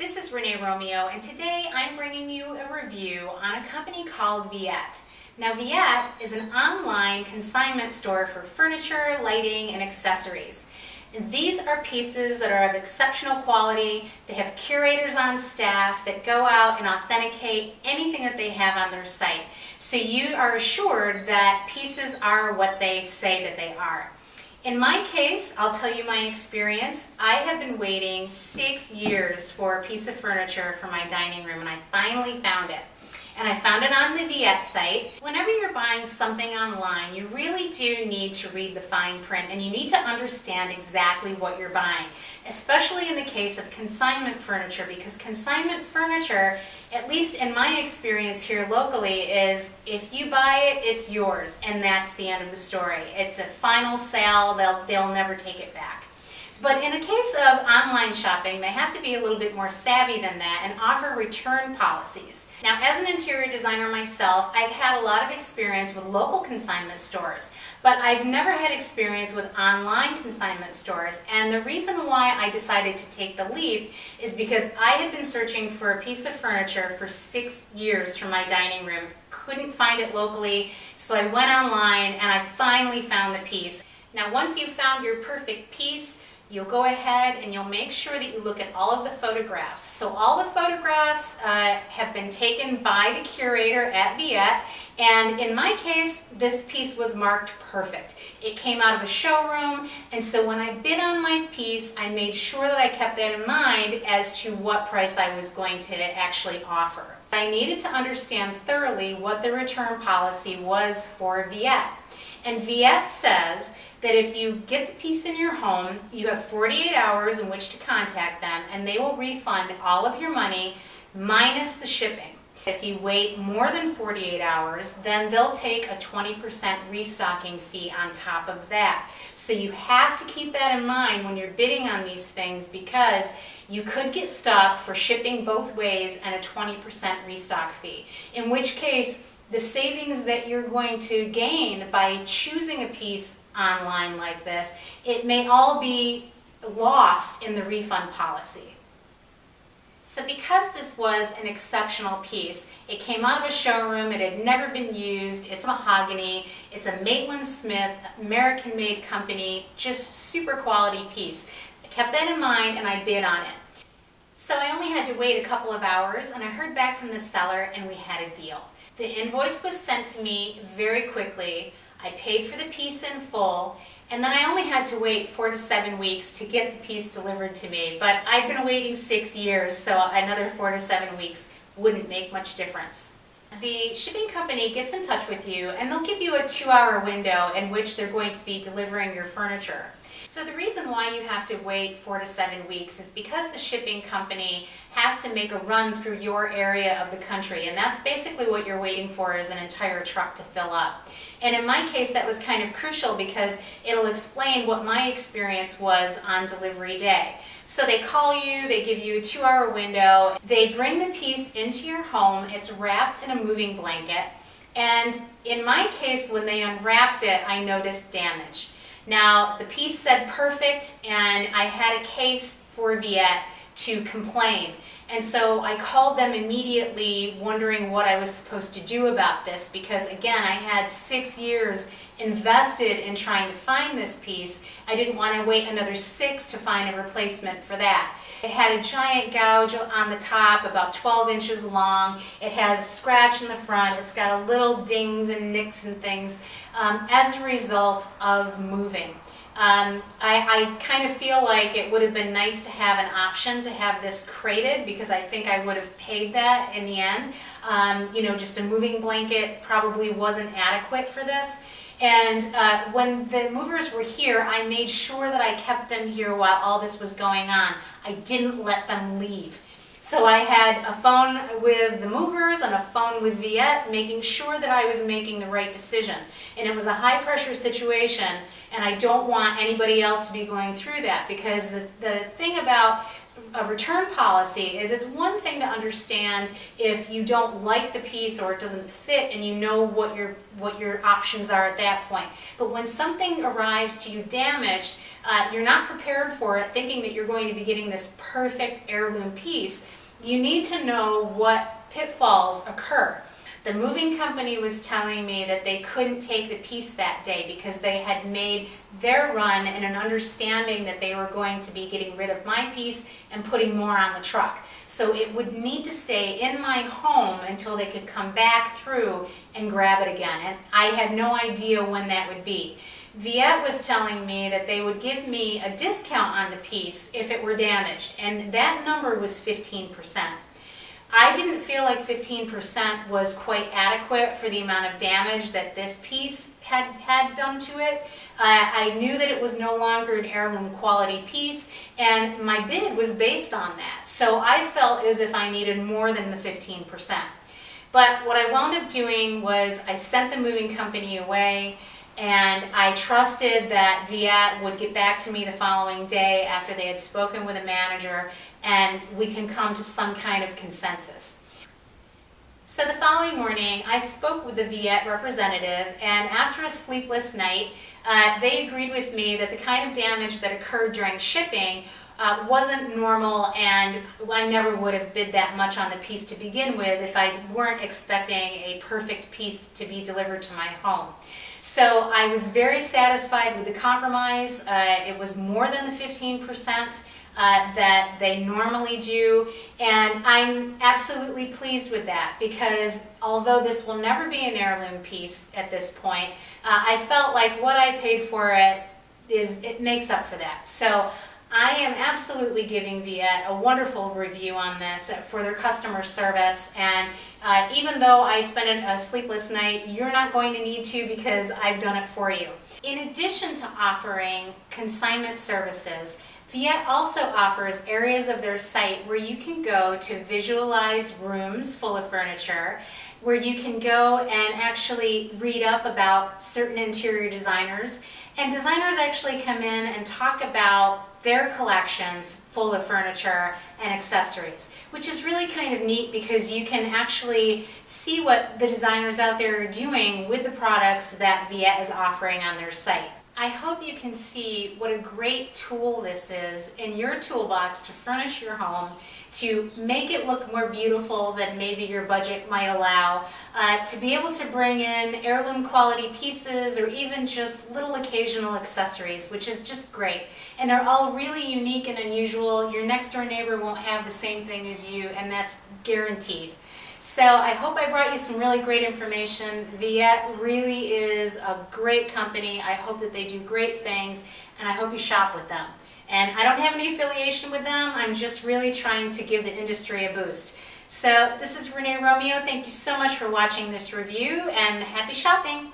This is Renee Romeo, and today I'm bringing you a review on a company called Viyet. Now, Viyet is an online consignment store for furniture, lighting, and accessories. And these are pieces that are of exceptional quality. They have curators on staff that go out and authenticate anything that they have on their site. So you are assured that pieces are what they say that they are. In my case, I'll tell you my experience. I have been waiting 6 years for a piece of furniture for my dining room, and I finally found it. And I found it on the Viyet site. Whenever you're buying something online, you really do need to read the fine print, and you need to understand exactly what you're buying, especially in the case of consignment furniture, because consignment furniture, at least in my experience here locally, is if you buy it, it's yours, and that's the end of the story. It's a final sale. They'll never take it back. But in a case of online shopping, they have to be a little bit more savvy than that and offer return policies. Now, as an interior designer myself, I've had a lot of experience with local consignment stores, but I've never had experience with online consignment stores. And the reason why I decided to take the leap is because I had been searching for a piece of furniture for 6 years for my dining room. Couldn't find it locally, so I went online and I finally found the piece. Now, once you've found your perfect piece, you'll go ahead and you'll make sure that you look at all of the photographs. So all the photographs have been taken by the curator at Viyet, and in my case, this piece was marked perfect. It came out of a showroom, and so when I bid on my piece, I made sure that I kept that in mind as to what price I was going to actually offer. I needed to understand thoroughly what the return policy was for Viyet. And Viyet says that if you get the piece in your home, you have 48 hours in which to contact them, and they will refund all of your money minus the shipping. If you wait more than 48 hours, then they'll take a 20% restocking fee on top of that. So you have to keep that in mind when you're bidding on these things, because you could get stuck for shipping both ways and a 20% restock fee, in which case the savings that you're going to gain by choosing a piece online like this, it may all be lost in the refund policy. So because this was an exceptional piece, it came out of a showroom, it had never been used, it's mahogany, it's a Maitland Smith, American-made company, just super quality piece. I kept that in mind and I bid on it. So I only had to wait a couple of hours, and I heard back from the seller and we had a deal. The invoice was sent to me very quickly. I paid for the piece in full, and then I only had to wait 4 to 7 weeks to get the piece delivered to me. But I've been waiting 6 years, so another 4 to 7 weeks wouldn't make much difference. The shipping company gets in touch with you, and they'll give you a 2-hour window in which they're going to be delivering your furniture. So the reason why you have to wait 4 to 7 weeks is because the shipping company has to make a run through your area of the country, and that's basically what you're waiting for, is an entire truck to fill up. And in my case, that was kind of crucial because it'll explain what my experience was on delivery day. So they call you, they give you a 2-hour window, they bring the piece into your home, it's wrapped in a moving blanket, and in my case, when they unwrapped it, I noticed damage. Now, the piece said perfect, and I had a case for Viyet to complain. And so I called them immediately, wondering what I was supposed to do about this, because again, I had 6 years invested in trying to find this piece. I didn't want to wait another 6 to find a replacement for that. It had a giant gouge on the top, about 12 inches long. It has a scratch in the front. It's got a little dings and nicks and things as a result of moving. I kind of feel like it would have been nice to have an option to have this crated, because I think I would have paid that in the end. You know, just a moving blanket probably wasn't adequate for this. And when the movers were here, I made sure that I kept them here while all this was going on. I didn't let them leave. So I had a phone with the movers and a phone with Viyet, making sure that I was making the right decision. And it was a high pressure situation, and I don't want anybody else to be going through that, because the thing about a return policy is it's one thing to understand if you don't like the piece or it doesn't fit and you know what your options are at that point. But when something arrives to you damaged, you're not prepared for it thinking that you're going to be getting this perfect heirloom piece, you need to know what pitfalls occur. The moving company was telling me that they couldn't take the piece that day because they had made their run in an understanding that they were going to be getting rid of my piece and putting more on the truck. So it would need to stay in my home until they could come back through and grab it again. And I had no idea when that would be. Viyet was telling me that they would give me a discount on the piece if it were damaged, and that number was 15%. I didn't feel like 15% was quite adequate for the amount of damage that this piece had done to it. I knew that it was no longer an heirloom quality piece, and my bid was based on that. So I felt as if I needed more than the 15%. But what I wound up doing was I sent the moving company away, and I trusted that Viyet would get back to me the following day after they had spoken with a manager, and we can come to some kind of consensus. So the following morning, I spoke with the Viyet representative, and after a sleepless night, they agreed with me that the kind of damage that occurred during shipping wasn't normal, and I never would have bid that much on the piece to begin with if I weren't expecting a perfect piece to be delivered to my home. So I was very satisfied with the compromise. It was more than the 15% that they normally do, and I'm absolutely pleased with that because although this will never be an heirloom piece at this point, I felt like what I paid for it makes up for that. So I am absolutely giving Viyet a wonderful review on this for their customer service, and even though I spent a sleepless night, you're not going to need to because I've done it for you. In addition to offering consignment services, Viyet also offers areas of their site where you can go to visualize rooms full of furniture, where you can go and actually read up about certain interior designers, and designers actually come in and talk about their collections full of furniture and accessories, which is really kind of neat because you can actually see what the designers out there are doing with the products that Viyet is offering on their site. I hope you can see what a great tool this is in your toolbox to furnish your home, to make it look more beautiful than maybe your budget might allow, to be able to bring in heirloom quality pieces or even just little occasional accessories, which is just great. And they're all really unique and unusual. Your next door neighbor won't have the same thing as you, and that's guaranteed. So I hope I brought you some really great information. Viyet really is a great company. I hope that they do great things, and I hope you shop with them. And I don't have any affiliation with them. I'm just really trying to give the industry a boost. So this is Renee Romeo. Thank you so much for watching this review, and happy shopping.